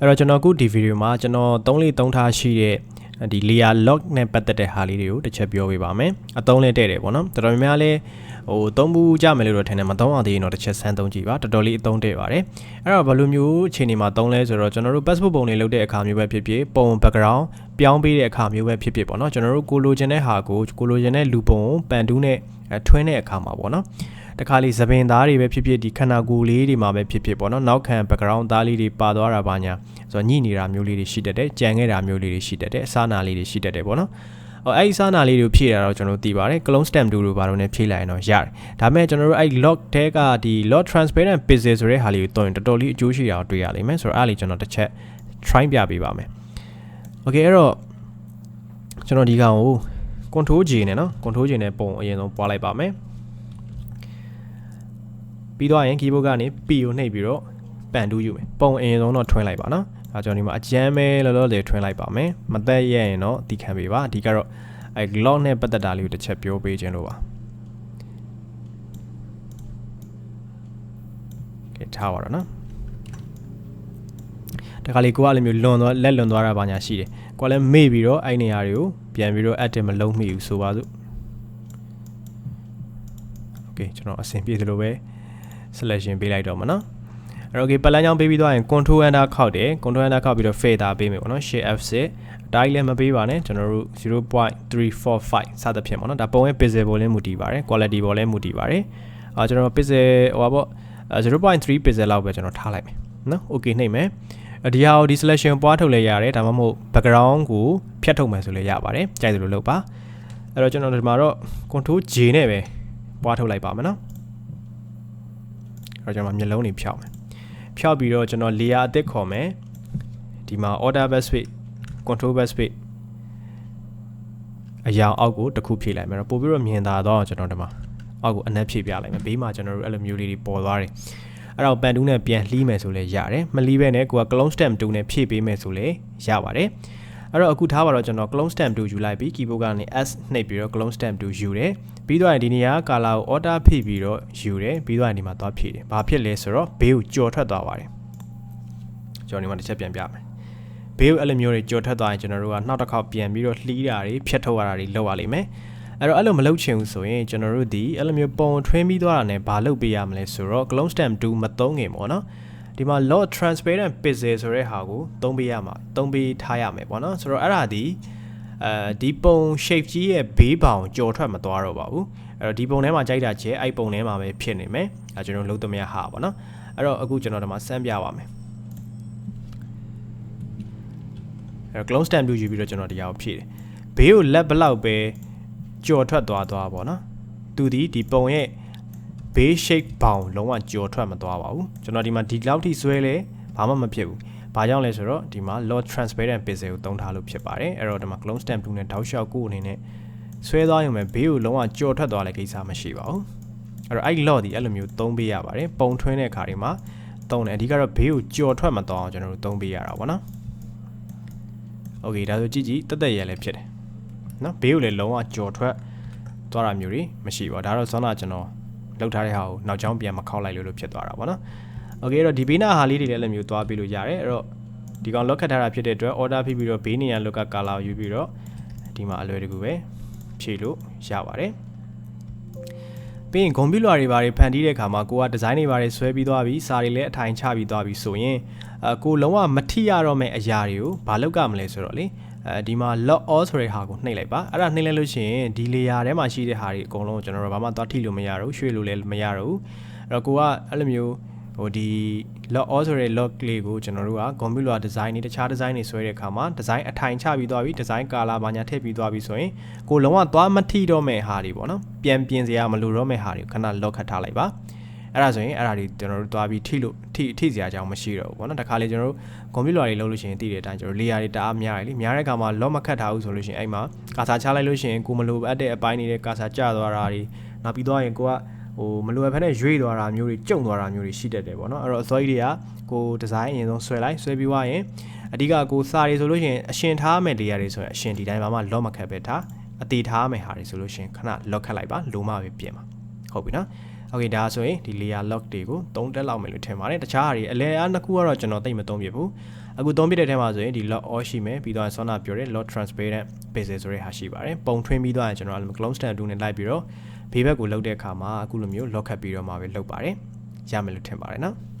အဲ့တော့ကျွန်တော်အခုဒီဗီဒီယိုမှာကျွန်တော်3ထားရှိတဲ့ဒီ layer lock နဲ့ပတ်သက်တဲ့ဟာလေးတွေကိုတစ်ချက်ပြောပြပါမယ်အသုံးလေးတဲ့တယ်ပေါ့နော်တော်တော်များများလေးသုံးဘူးကြမယ်လို့တော့ထင်တယ်မသုံးအောင်သေးရင်တော့တစ်ချက်ဆန်းသုံးကြည့်ပါတော်တော်လေးအသုံးတဲ့ပါတယ်အဲ့တော့ဘယ်လိုမျိုးအခြေအနေမှာသုံးလဲဆိုတော့ကျွန်တော်တို့ passport ပုံတွေလုပ်တဲ့အခါမျိုးပဲဖြစ်ဖြစ်ပုံ background ပြောင်းပေးတဲ့အခါမျိုးပဲဖြစ်ဖြစ်ပေါ့နော်ကျွန်တော်တို့ကိုလိုချင်တဲ့ဟာကိုလိုချင်တဲ့လူပုံပန်တူးနဲ့ထွင်းတဲ့အခါမှာပေါ့နော်တခါလေးသပင်သားတွေပဲဖြစ်ဖြစ်ဒီခန္ဓာကိုယ်လေးတွေမှာပဲဖြစ်ဖြစ်ပေါ့နော်နောက်ခံ background သားလေးတွေပါသွားတာပါညာဆိုတော့ညှိနေတာမျိုးလေးတွေရှိတတ်တယ်ကြံခဲ့တာမျိုးလေးတွေရှိတတ်တယ်အစားနာလေးတွေရှိတတ်တယ်ပေါ့နော်အဲ့ဒီစားနာလေးတွေဖြည့်တာတော့ကျွန်တော်သိပါတယ် clone stamp 2တို့ဘာလို့ ਨੇ ဖြည့်လိုက်ရင်တော့ရတယ်ဒါပေမဲ့ကျွန်တော်တို့အဲ့ lock တဲကဒီ lock transparent pixel ဆိုတဲ့ဟာလေးကိုတွင်တော်တော်လေးအကျိုးရှိတာကိုတွေ့ရလိမ့်မယ်ဆိုတော့အဲ့လေးကျွန်တော်တစ်ချက် try ပြပေးပါမယ် okay အဲ့တော့ကျွန်တော်ဒီကောင်ကို control J နဲ့နော် control J နဲ့ပုံအရင်ဆုံးပွားလိုက်ပါမယ်ပြီးတော့ရင် keyboard ကနေ P ကိုနှိပ်ပြီးတော့ပန်တူးယူမယ်ပုံအရင်ဆုံးတော့ထွင်းလိုက်ပါနော်ဒါကြောင့်ဒီမှာအကျမ်းပဲလောလောဆယ်ထွင်းလိုက်ပါမယ်မသက်ရရင်တော့ဒီခံပေးပါဒီကတော့အဲ lock နဲ့ပတ်သက်တာလေးကိုတစ်ချက်ပြောပေးခြင်းလို့ပါကဲထားပါတော့နော်တခါလေကိုကလည်းမျိုးလွန်သွားတာပါညာရှိတယ်ကိုကလည်းမေ့ပြီးတော့အဲ့နေရာတွေကိုပြန်ပြီးတော့ edit မလုပ်မိဘူးဆိုပါစို့โอเคကျွန်တော်အဆင်ပြေသလိုပဲ selection ပေးလိုက်တော့မှာနော်အဲ့တော့ okay ပတ်လန်းချောင်းပေးပြီးသွားရင် control enter ခောက်တယ် control enter ခောက်ပြီးတော့ fader ပေးမယ်ပေါ့နော် shift F6 အတိုင်းလည်းမပေးပါနဲ့ကျွန်တော်တို့ 0.345 စသဖြင့်ပေါ့နော်ဒါပုံရဲ့ pixel ပေါ်လည်းမူတည်ပါတယ် quality ပေါ်လည်းမူတည်ပါတယ်ကျွန်တော် pixel ဟိုပါပေါ့ 0.3 pixel လောက်ပဲကျွန်တော်ထားလိုက်မယ်နော် okay နှိပ်မယ်ဒီဟာကိုဒီ selection ပွားထုတ်လဲရတယ်ဒါမှမဟုတ် background ကိုဖြတ်ထုတ်မယ်ဆိုလဲရပါတယ်ကြိုက်သလိုလုပ်ပါအဲ့တော့ကျွန်တော်ဒီမှာတော့ control J နဲ့ပဲပွားထုတ်လိုက်ပါမယ်နော်အဲ့တော့ကျွန်တော်မျက်လုံးတွေဖြောက်မယ်ဖြောက်ပြီးတော့ကျွန်တော် layer အသစ်ခေါ်မယ်ဒီမှာ order backspace control backspace အရာအောက်ကိုတစ်ခုဖြည့်လိုက်မယ်တော့ပို့ပြီးတော့မြင်သာတော့ကျွန်တော်ဒီမှာအောက်ကိုအနက်ဖြည့်ပြလိုက်မယ်ဘေးမှာကျွန်တော်တို့အဲ့လိုမျိုးလေးတွေပေါ်သွားတယ်အဲ့တော့ပန်တူးနဲ့ပြန်လှီးမယ်ဆိုလဲရတယ်မလှီးဘဲနဲ့ကိုက clone stamp 2နဲ့ဖြည့်ပေးမယ်ဆိုလဲရပါတယ်အဲ့တော့အခုထားပါတော့ကျွန်တော် clone stamp 2ယူလိုက်ပြီး keyboard ကနေ S နှိပ်ပြီးတော့ clone stamp 2ယူတယ်ပြီးတော့ဒီနေရာ color ကို order ဖိပြီးတော့ယူတယ်ပြီးတော့ဒီမှာသွားဖြည့်တယ်ဘာဖြစ်လဲဆိုတော့ဘေးကိုကြော်ထွက်သွားပါတယ်ကျွန်တော်ဒီမှာတစ်ချက်ပြန်ပြမယ်ဘေးကိုအဲ့လိုမျိုးတွေကြော်ထွက်သွားရင်ကျွန်တော်တို့ကနောက်တစ်ခေါက်ပြန်ပြီးတော့လှီးတာတွေဖြတ်ထုတ်ရတာတွေလုပ်ရလိမ့်မယ်အဲ့တော့အဲ့လိုမလုပ်ချင်ဘူးဆိုရင်ကျွန်တော်တို့ဒီအဲ့လိုမျိုးပုံထွင်းပြီးသွားတာနဲ့ဘာလုပ်ပေးရမလဲဆိုတော့ clone stamp 2မသုံးခင်ပေါ့နော်ဒီမှာ lock transparent pixel ဆိုတဲ့ဟာကိုသုံးပေးထားရမယ်ပေါ့နော်ဆိုတော့အဲ့ဒါဒီပုံ shape ကြီးရဲ့ဘေးဘောင်ကြော်ထွက်မသွားတော့ပါဘူးအဲ့တော့ဒီပုံထဲမှာကြိုက်တာကျဲအဲ့ပုံထဲမှာပဲဖြစ်နေမယ်အဲကျွန်တော်လုံးသမျှဟာပေါ့နော်အဲ့တော့အခုကျွန်တော်ဒီမှာစမ်းပြပါမယ်အဲ့တော့ clone stamp 2ယူပြီးတော့ကျွန်တော်တရားကိုဖြည့်တယ်ဘေးကိုလက်ဘလောက်ပဲကြော်ထွက်သွားပေါ့နော်သူဒီပုံရဲ့ဘေး shape ဘောင်လုံးဝကြော်ထွက်မသွားပါဘူးကျွန်တော်ဒီမှာဒီလောက်ထိဆွဲလဲဘာမှမဖြစ်ဘူးဘာကြောင့်လဲဆိုတော့ဒီမှာ lock transparent pixel ကိုသုံးထားလို့ဖြစ်ပါတယ်အဲ့တော့ဒီမှာ clone stamp 2နဲ့တောက်လျှောက်ကိုအနေနဲ့ဆွဲသွားရုံပဲဘေးကိုလုံးဝကြော်ထွက်သွားတဲ့ကိစ္စမရှိပါဘူးအဲ့တော့အဲ့ lock ဒီအဲ့လိုမျိုးသုံးပေးရပါတယ်ပုံထွင်းတဲ့အခါတွေမှာသုံးတယ်အဓိကတော့ဘေးကိုကြော်ထွက်မသွားအောင်ကျွန်တော်တို့သုံးပေးရတာပေါ့နော် okay ဒါဆိုကြည့်တက်ရဲလည်းဖြစ်တယ်နော်ဘေးကိုလည်းလုံးဝကြော်ထွက်သွားတာမျိုးတွေမရှိပါဘူးဒါတော့ဆောင်းလာကျွန်တော်လောက်ထားတဲ့ဟာကိုနောက်ကျောင်းပြန်မခောက်လိုက်လို့ဖြစ်သွားတာပေါ့နော်โอเคအဲ့တော့ဒီဘေးနာဟာလေးတွေလည်းလည်းမျိုးသွားပြီးလို့ရတယ်အဲ့တော့ဒီကောင် lock ခတ်ထားတာဖြစ်တဲ့အတွက် order ဖိပြီးတော့ဘေးနေရ lock color ယူပြီးတော့ဒီမှာအလွယ်တကူပဲဖြည့်လို့ရပါတယ်ပြီးရင်ဂုံပြလွာတွေဘာတွေဖန်တီးတဲ့အခါမှာကိုကဒီဇိုင်းတွေဘာတွေဆွဲပြီးသွားပြီးစာတွေလည်းအထိုင်ချပြီးသွားပြီးဆိုရင်ကိုလုံးဝမထိရတော့မယ့်အရာတွေကိုဘာလောက်ကမလဲဆိုတော့လေဒီမှာ lock all ဆိုတဲ့ဟာကိုနှိပ်လိုက်ပါအဲ့ဒါနှိပ်လိုက်လို့ရှိရင်ဒီ layer ထဲမှာရှိတဲ့ဟာတွေအကုန်လုံးကျွန်တော်တို့ဘာမှသွားထိလို့မရတော့ရွှေ့လို့လည်းမရတော့ဘူးအဲ့တော့ကိုကအဲ့လိုမျိုးဒီ lock all ဆိုတဲ့ lock လေးကိုကျွန်တော်တို့က computer design တွေတခြား design တွေဆွဲတဲ့အခါမှာ design အထိုင်ချပြီးသွားပြီ design color ဘာညာထည့်ပြီးသွားပြီဆိုရင်ကိုလုံးဝသွားမထိတော့မယ့်ဟာတွေပေါ့နော်ပြန်ပြင်စရာမလိုတော့မယ့်ဟာတွေခဏ lock ခတ်ထားလိုက်ပါအဲ့ဒါဆိုရင်အဲ့ဒါတွေကျွန်တော်တို့သွားပြီးထိစရာအကြောင်းမရှိတော့ဘူးပေါ့နော်တခါလေကျွန်တော်တို့ computer တွေလုပ်လို့ရှိရင်သိတဲ့အတိုင်းကျွန်တော် layer တွေတအားများတယ်လေများတဲ့အခါမှာ lock မခတ်ထားဘူးဆိုလို့ရှိရင်အဲ့မှာကာစာချလိုက်လို့ရှိရင်ကိုမလိုအပ်တဲ့အပိုင်းနေတဲ့ကာစာကျသွားတာတွေနောက်ပြီးတော့ရင်ကိုကမလိုအပ်ဖက်နဲ့ရွေ့သွားတာမျိုးတွေကျုံသွားတာမျိုးတွေရှိတတ်တယ်ပေါ့နော်အဲ့တော့အစောကြီးတွေကကိုဒီဇိုင်းအရင်ဆုံးဆွဲပြီးွားရင်အဓိကကိုစာတွေဆိုလို့ရှိရင်အရှင်ထားမယ် layer တွေဆိုရင်အရှင်ဒီတိုင်းမှာ lock မခတ်ပဲထားအသေးထားမယ်ဟာတွေဆိုလို့ရှိရင်ခဏ lock ခတ်လိုက်ပါလိုမှပဲပြင်ပါဟုတ်ပြီနော် Okay ဒါဆိုရင်ဒီ layer lock တွေကို3တက်လောက်မယ်လို့ထင်ပါတယ်တခြားဟာတွေအလဲအားနှစ်ခုကတော့ကျွန်တော်သိမသုံးပြဘူးအခုသုံးပြတဲ့ထဲမှာဆိုရင်ဒီ lock all ရှိမယ်ပြီးတော့ဆောနာပြောတဲ့ lock transparent bezel ဆိုတဲ့ဟာရှိပါတယ်ပုံထွင်းပြီးတော့ကျွန်တော်အဲ့လို clone stamp tool နဲ့လိုက်ပြီးတော့ဘေးဘက်ကိုလောက်တဲ့အခါမှာအခုလိုမျိုး lock ခတ်ပြီးတော့မှပဲလောက်ပါတယ်ရမယ်လို့ထင်ပါတယ်နော်